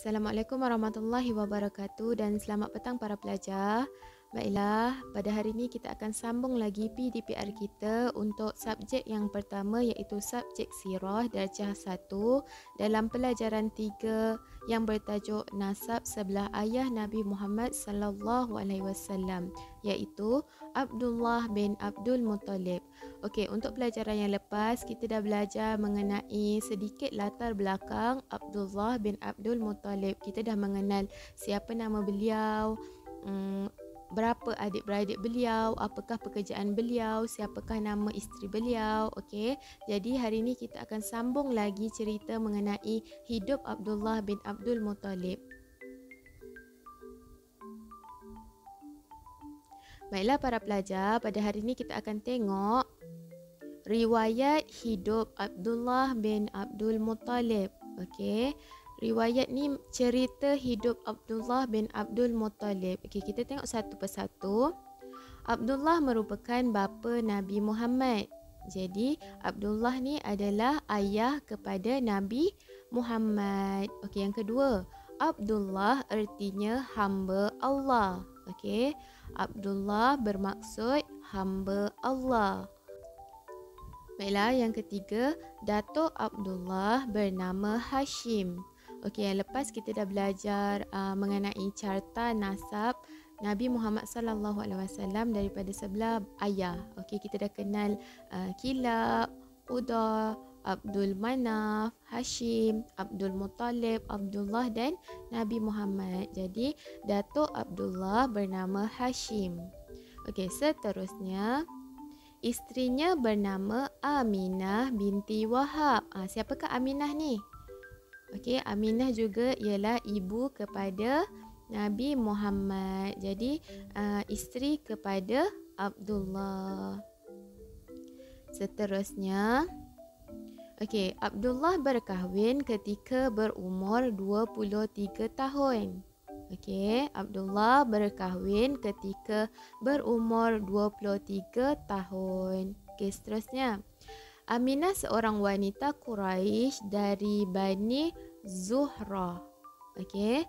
Assalamualaikum warahmatullahi wabarakatuh dan selamat petang para pelajar. Baiklah, pada hari ini kita akan sambung lagi PDPR kita untuk subjek yang pertama iaitu subjek sirah darjah 1 dalam pelajaran 3 yang bertajuk Nasab sebelah ayah Nabi Muhammad sallallahu alaihi wasallam iaitu Abdullah bin Abdul Muttalib. Okey, untuk pelajaran yang lepas kita dah belajar mengenai sedikit latar belakang Abdullah bin Abdul Muttalib. Kita dah mengenal siapa nama beliau, berapa adik-beradik beliau, apakah pekerjaan beliau, siapakah nama isteri beliau. Okey. Jadi hari ini kita akan sambung lagi cerita mengenai hidup Abdullah bin Abdul Muttalib. Baiklah para pelajar, pada hari ini kita akan tengok riwayat hidup Abdullah bin Abdul Muttalib. Okey. Riwayat ni cerita hidup Abdullah bin Abdul Muttalib. Okey, kita tengok satu persatu. Abdullah merupakan bapa Nabi Muhammad. Jadi, Abdullah ni adalah ayah kepada Nabi Muhammad. Okey, yang kedua, Abdullah artinya hamba Allah. Okey. Abdullah bermaksud hamba Allah. Baiklah, yang ketiga, Datuk Abdullah bernama Hashim. Okey, yang lepas kita dah belajar mengenai carta nasab Nabi Muhammad sallallahu alaihi wasallam daripada sebelah ayah. Okey, kita dah kenal Kilab, Qudah, Abdul Manaf, Hashim, Abdul Muttalib, Abdullah dan Nabi Muhammad. Jadi, Datuk Abdullah bernama Hashim. Okey, seterusnya isterinya bernama Aminah binti Wahab. Siapakah Aminah ni? Okey, Aminah juga ialah ibu kepada Nabi Muhammad. Jadi, isteri kepada Abdullah. Seterusnya, okey, Abdullah berkahwin ketika berumur 23 tahun. Okey, Abdullah berkahwin ketika berumur 23 tahun. Okey, seterusnya. Aminah seorang wanita Quraisy dari Bani Zuhrah. Okey.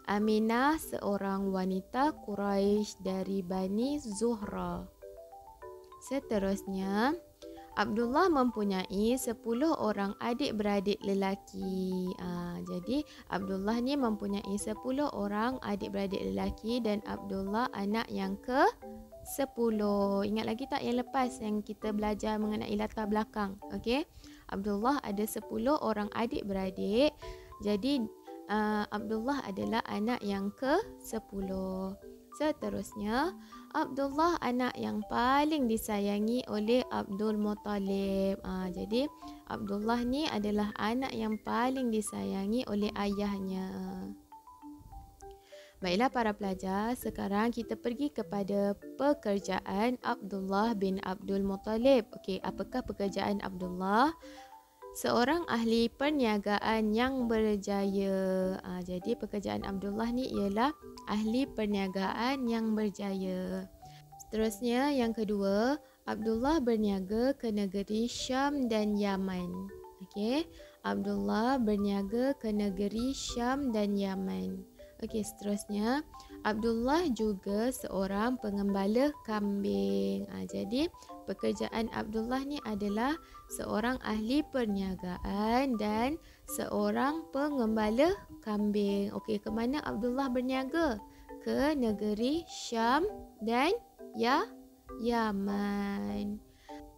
Aminah seorang wanita Quraisy dari Bani Zuhrah. Seterusnya, Abdullah mempunyai 10 orang adik-beradik lelaki. Jadi Abdullah ni mempunyai 10 orang adik-beradik lelaki dan Abdullah anak yang ke-10. Ingat lagi tak yang lepas yang kita belajar mengenai latar belakang? Okey. Abdullah ada 10 orang adik-beradik. Jadi Abdullah adalah anak yang ke-10. Seterusnya, Abdullah anak yang paling disayangi oleh Abdul Muttalib. Jadi Abdullah ni adalah anak yang paling disayangi oleh ayahnya. Baiklah para pelajar, sekarang kita pergi kepada pekerjaan Abdullah bin Abdul Muttalib. Okey, apakah pekerjaan Abdullah? Seorang ahli perniagaan yang berjaya. Jadi pekerjaan Abdullah ni ialah ahli perniagaan yang berjaya. Seterusnya, yang kedua, Abdullah berniaga ke negeri Syam dan Yaman. Okey, Abdullah berniaga ke negeri Syam dan Yaman. Okey, seterusnya, Abdullah juga seorang pengembala kambing. Jadi, pekerjaan Abdullah ni adalah seorang ahli perniagaan dan seorang pengembala kambing. Okey, ke mana Abdullah berniaga? Ke negeri Syam dan Yaman.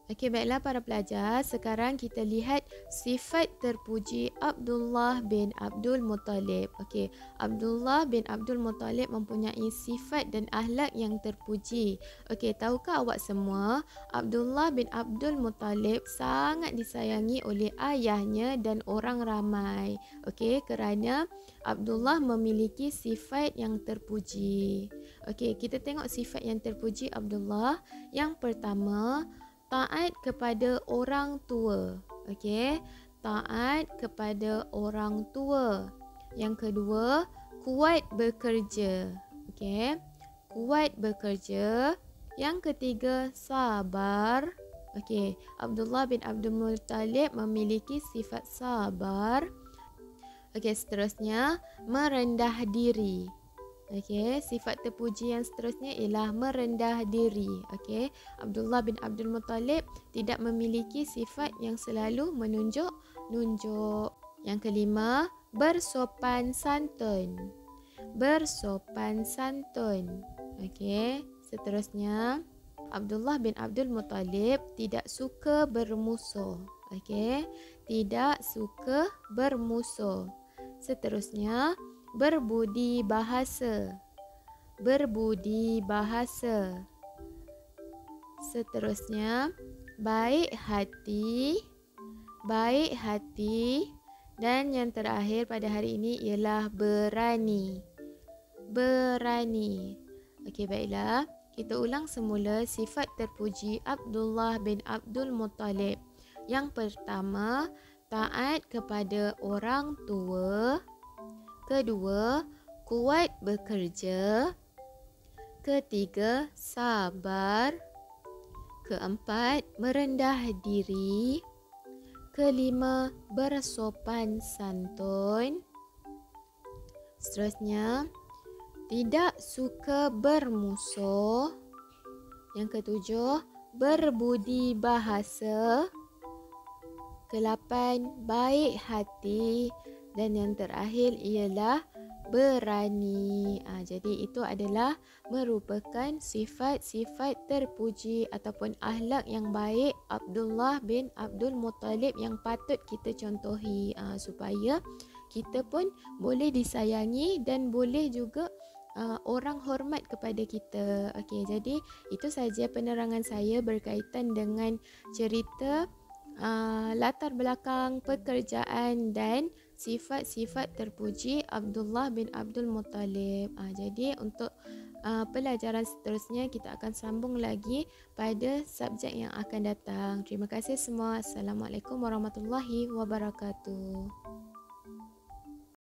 Okey, baiklah para pelajar, sekarang kita lihat sifat terpuji Abdullah bin Abdul Muttalib. Okey, Abdullah bin Abdul Muttalib mempunyai sifat dan akhlak yang terpuji. Okey, tahukah awak semua, Abdullah bin Abdul Muttalib sangat disayangi oleh ayahnya dan orang ramai. Okey, kerana Abdullah memiliki sifat yang terpuji. Okey, kita tengok sifat yang terpuji Abdullah. Yang pertama, taat kepada orang tua. Okey, taat kepada orang tua. Yang kedua, kuat bekerja. Okey, kuat bekerja. Yang ketiga, sabar. Okey, Abdullah bin Abdul Muttalib memiliki sifat sabar. Okey, seterusnya merendah diri. Okey, sifat terpuji yang seterusnya ialah merendah diri. Okey, Abdullah bin Abdul Muttalib tidak memiliki sifat yang selalu menunjuk-nunjuk. Yang kelima, bersopan santun. Bersopan santun. Okey, seterusnya Abdullah bin Abdul Muttalib tidak suka bermusuh. Okey, tidak suka bermusuh. Seterusnya, berbudi bahasa. Berbudi bahasa. Seterusnya, baik hati. Baik hati. Dan yang terakhir pada hari ini ialah berani. Berani. Okey, baiklah. Kita ulang semula sifat terpuji Abdullah bin Abdul Muttalib. Yang pertama, taat kepada orang tua. Kedua, kuat bekerja. Ketiga, sabar. Keempat, merendah diri. Kelima, bersopan santun. Seterusnya, tidak suka bermusuh. Yang ketujuh, berbudi bahasa. Kelapan, baik hati. Dan yang terakhir ialah berani. Jadi itu adalah merupakan sifat-sifat terpuji ataupun akhlak yang baik Abdullah bin Abdul Muttalib yang patut kita contohi supaya kita pun boleh disayangi dan boleh juga orang hormat kepada kita. Okey, jadi itu saja penerangan saya berkaitan dengan cerita latar belakang pekerjaan dan sifat-sifat terpuji Abdullah bin Abdul Muttalib. Jadi untuk pelajaran seterusnya kita akan sambung lagi pada subjek yang akan datang. Terima kasih semua. Assalamualaikum warahmatullahi wabarakatuh.